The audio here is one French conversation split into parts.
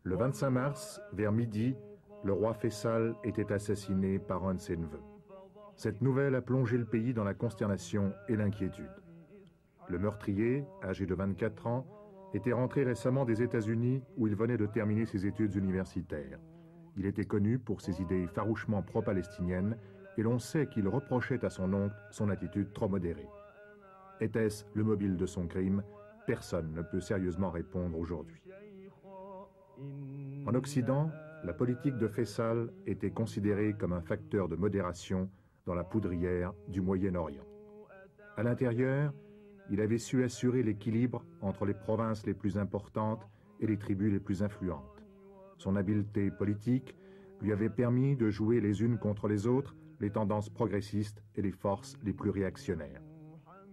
Le 25 mars, vers midi, le roi Faisal était assassiné par un de ses neveux. Cette nouvelle a plongé le pays dans la consternation et l'inquiétude. Le meurtrier, âgé de 24 ans, était rentré récemment des États-Unis où il venait de terminer ses études universitaires. Il était connu pour ses idées farouchement pro-palestiniennes et l'on sait qu'il reprochait à son oncle son attitude trop modérée. Était-ce le mobile de son crime? Personne ne peut sérieusement répondre aujourd'hui. En Occident, la politique de Faisal était considérée comme un facteur de modération dans la poudrière du Moyen-Orient. À l'intérieur, il avait su assurer l'équilibre entre les provinces les plus importantes et les tribus les plus influentes. Son habileté politique lui avait permis de jouer les unes contre les autres les tendances progressistes et les forces les plus réactionnaires.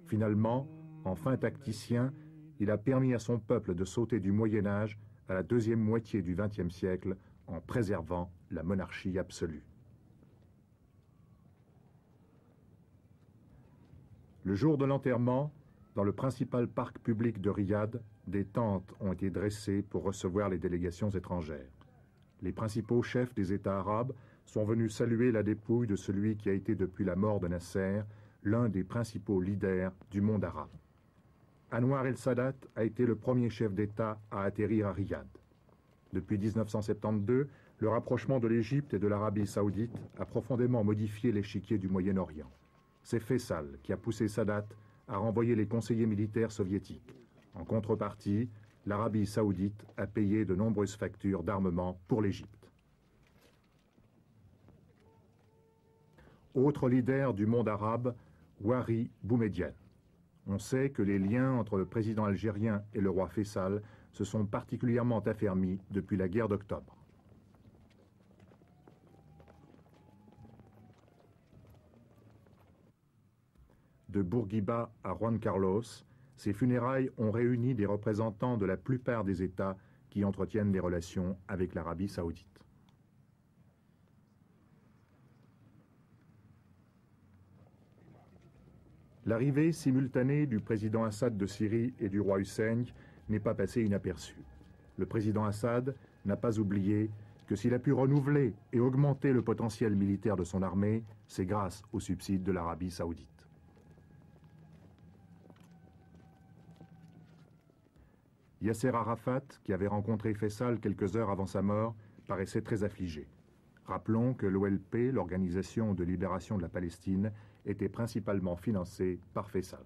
Finalement, en fin tacticien, il a permis à son peuple de sauter du Moyen-Âge à la deuxième moitié du XXe siècle en préservant la monarchie absolue. Le jour de l'enterrement, dans le principal parc public de Riyad, des tentes ont été dressées pour recevoir les délégations étrangères. Les principaux chefs des États arabes sont venus saluer la dépouille de celui qui a été depuis la mort de Nasser l'un des principaux leaders du monde arabe. Anwar el-Sadat a été le premier chef d'État à atterrir à Riyad. Depuis 1972, le rapprochement de l'Égypte et de l'Arabie saoudite a profondément modifié l'échiquier du Moyen-Orient. C'est Faisal qui a poussé Sadat à renvoyer les conseillers militaires soviétiques. En contrepartie, l'Arabie saoudite a payé de nombreuses factures d'armement pour l'Égypte. Autre leader du monde arabe, Wari Boumedienne. On sait que les liens entre le président algérien et le roi Faisal se sont particulièrement affermis depuis la guerre d'octobre. De Bourguiba à Juan Carlos, ces funérailles ont réuni des représentants de la plupart des États qui entretiennent des relations avec l'Arabie saoudite. L'arrivée simultanée du président Assad de Syrie et du roi Hussein n'est pas passée inaperçue. Le président Assad n'a pas oublié que s'il a pu renouveler et augmenter le potentiel militaire de son armée, c'est grâce aux subsides de l'Arabie saoudite. Yasser Arafat, qui avait rencontré Faisal quelques heures avant sa mort, paraissait très affligé. Rappelons que l'OLP, l'Organisation de libération de la Palestine, était principalement financée par Faisal.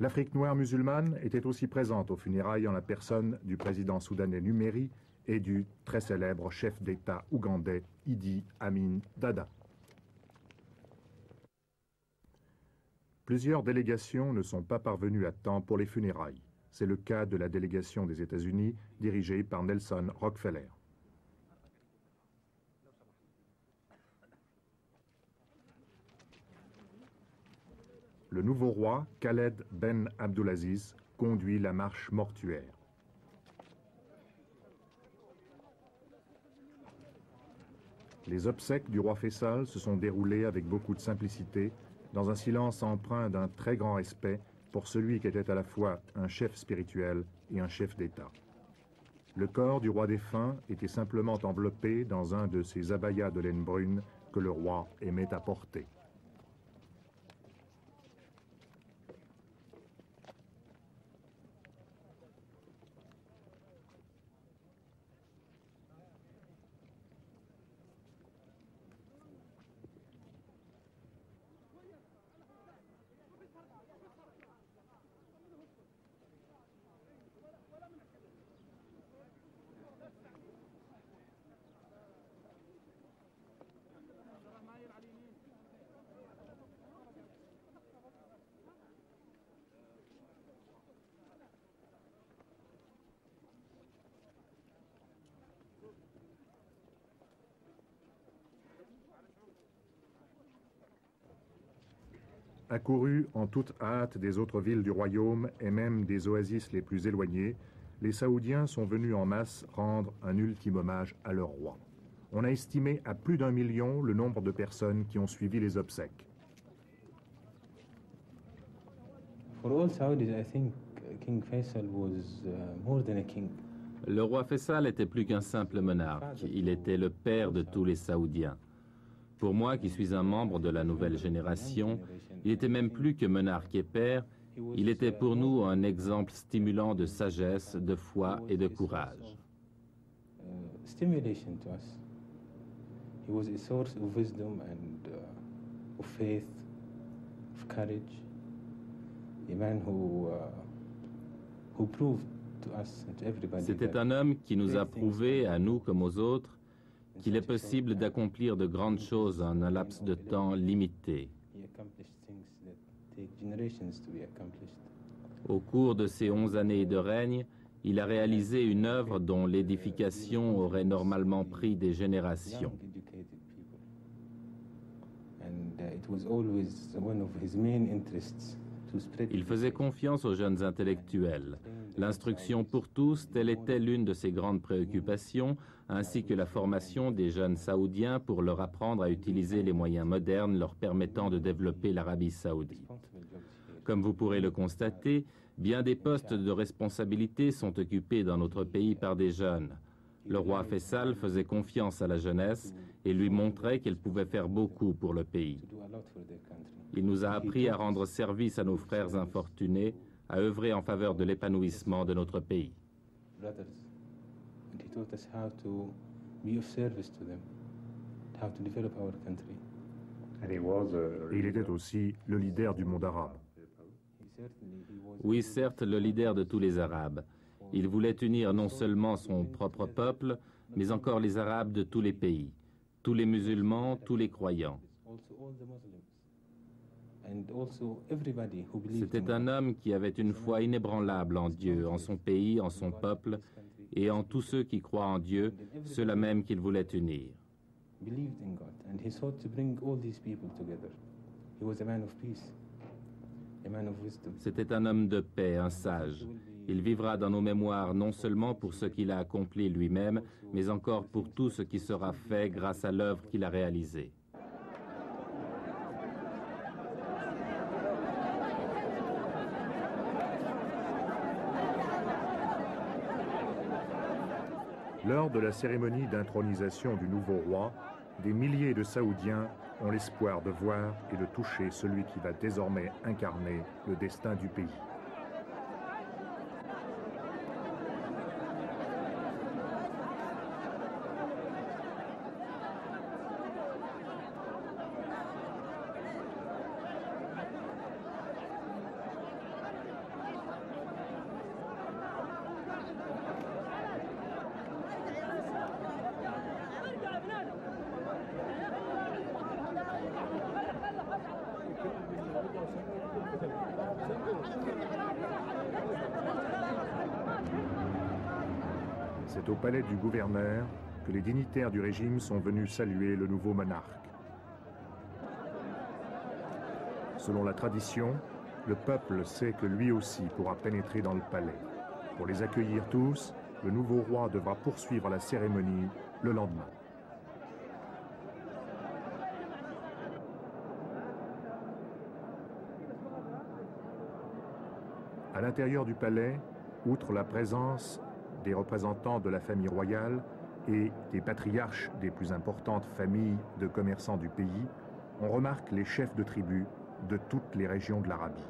L'Afrique noire musulmane était aussi présente aux funérailles en la personne du président soudanais Numeri et du très célèbre chef d'État ougandais Idi Amin Dada. Plusieurs délégations ne sont pas parvenues à temps pour les funérailles. C'est le cas de la délégation des États-Unis dirigée par Nelson Rockefeller. Le nouveau roi, Khaled Ben Abdulaziz, conduit la marche mortuaire. Les obsèques du roi Faisal se sont déroulées avec beaucoup de simplicité, dans un silence empreint d'un très grand respect pour celui qui était à la fois un chef spirituel et un chef d'État. Le corps du roi défunt était simplement enveloppé dans un de ces abayas de laine brune que le roi aimait à porter. Accourus en toute hâte des autres villes du royaume et même des oasis les plus éloignées, les Saoudiens sont venus en masse rendre un ultime hommage à leur roi. On a estimé à plus d'1 million le nombre de personnes qui ont suivi les obsèques. For all Saudis, I think King Faisal was more than a king. Le roi Faisal était plus qu'un simple monarque, il était le père de tous les Saoudiens. Pour moi, qui suis un membre de la nouvelle génération, il était même plus que monarque et père, il était pour nous un exemple stimulant de sagesse, de foi et de courage. Stimulation to us. He was a source of wisdom and of faith, of courage. A man who proved to us and to everybody. C'était un homme qui nous a prouvé, à nous comme aux autres, qu'il est possible d'accomplir de grandes choses en un laps de temps limité. He accomplished things that take generations to be accomplished. Au cours de ces 11 années de règne, il a réalisé une œuvre dont l'édification aurait normalement pris des générations. Young, educated people. And it was always one of his main interests to spread. Il faisait confiance aux jeunes intellectuels. L'instruction pour tous, telle était l'une de ses grandes préoccupations, ainsi que la formation des jeunes saoudiens pour leur apprendre à utiliser les moyens modernes leur permettant de développer l'Arabie saoudite. Comme vous pourrez le constater, bien des postes de responsabilité sont occupés dans notre pays par des jeunes. Le roi Faisal faisait confiance à la jeunesse et lui montrait qu'elle pouvait faire beaucoup pour le pays. To do a lot for their country. Il nous a appris à rendre service à nos frères infortunés, à œuvrer en faveur de l'épanouissement de notre pays. Brothers. And he taught us how to be of service to them, how to develop our country. Et il était aussi le leader du monde arabe. He was Oui, certes, le leader de tous les Arabes. Il voulait unir non seulement son propre peuple, mais encore les Arabes de tous les pays, tous les musulmans, tous les croyants. also all the Muslims. And also everybody who believed C'était in un homme qui avait une foi inébranlable en Dieu, en son pays, en son peuple, et en tous ceux qui croient en Dieu, ceux-là même qu'il voulait unir. believed in God, and he sought to bring all these people together. He was a man of peace, a man of wisdom. C'était un homme de paix, un sage. Il vivra dans nos mémoires non seulement pour ce qu'il a accompli lui-même, mais encore pour tout ce qui sera fait grâce à l'œuvre qu'il a réalisée. Lors de la cérémonie d'intronisation du nouveau roi, des milliers de Saoudiens ont l'espoir de voir et de toucher celui qui va désormais incarner le destin du pays. C'est au palais du gouverneur que les dignitaires du régime sont venus saluer le nouveau monarque. Selon la tradition, le peuple sait que lui aussi pourra pénétrer dans le palais. Pour les accueillir tous, le nouveau roi devra poursuivre la cérémonie le lendemain. À l'intérieur du palais, outre la présence des représentants de la famille royale et des patriarches des plus importantes familles de commerçants du pays, on remarque les chefs de tribus de toutes les régions de l'Arabie.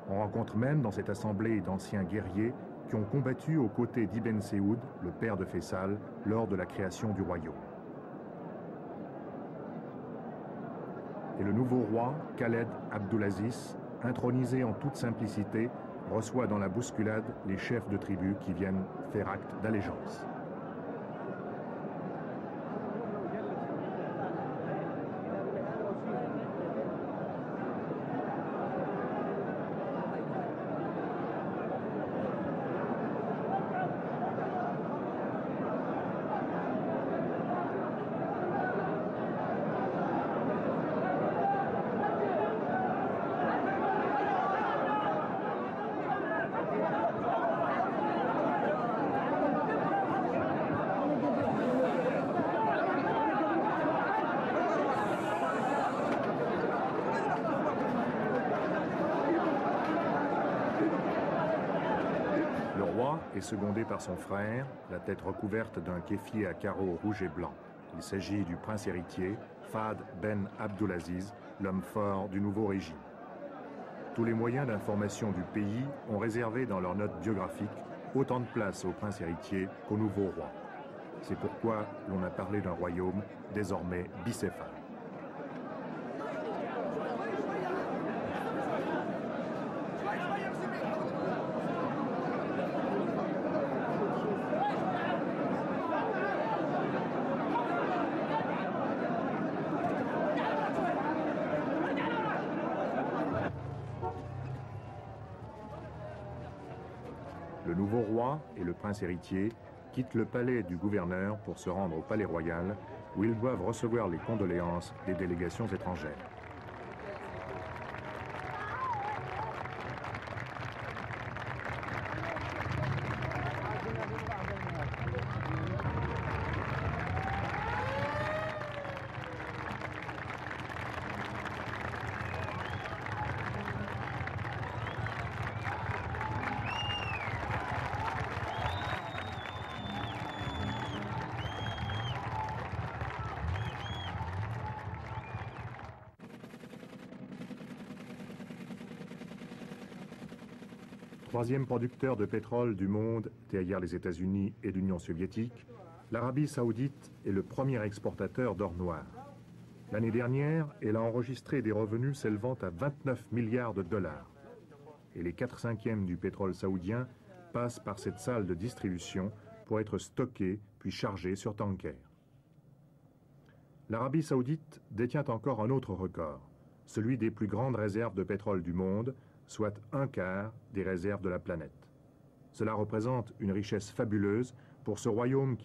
On rencontre même dans cette assemblée d'anciens guerriers qui ont combattu aux côtés d'Ibn Saoud, le père de Faisal, lors de la création du royaume. Et le nouveau roi, Khaled Abdulaziz, intronisé en toute simplicité, reçoit dans la bousculade les chefs de tribus qui viennent faire acte d'allégeance. est secondé par son frère, la tête recouverte d'un kéfier à carreaux rouge et blanc. Il s'agit du prince héritier, Fahd Ben Abdulaziz, l'homme fort du nouveau régime. Tous les moyens d'information du pays ont réservé dans leurs notes biographiques autant de place au prince héritier qu'au nouveau roi. C'est pourquoi l'on a parlé d'un royaume désormais bicéphale. Le nouveau roi et le prince héritier quittent le palais du gouverneur pour se rendre au palais royal, où ils doivent recevoir les condoléances des délégations étrangères. Troisième producteur de pétrole du monde derrière les États-Unis et l'Union soviétique, l'Arabie saoudite est le premier exportateur d'or noir. L'année dernière, elle a enregistré des revenus s'élevant à 29 milliards de dollars. Et les 4/5 du pétrole saoudien passent par cette salle de distribution pour être stockés puis chargés sur tankers. L'Arabie saoudite détient encore un autre record, celui des plus grandes réserves de pétrole du monde, soit 1/4 des réserves de la planète. Cela représente une richesse fabuleuse pour ce royaume qui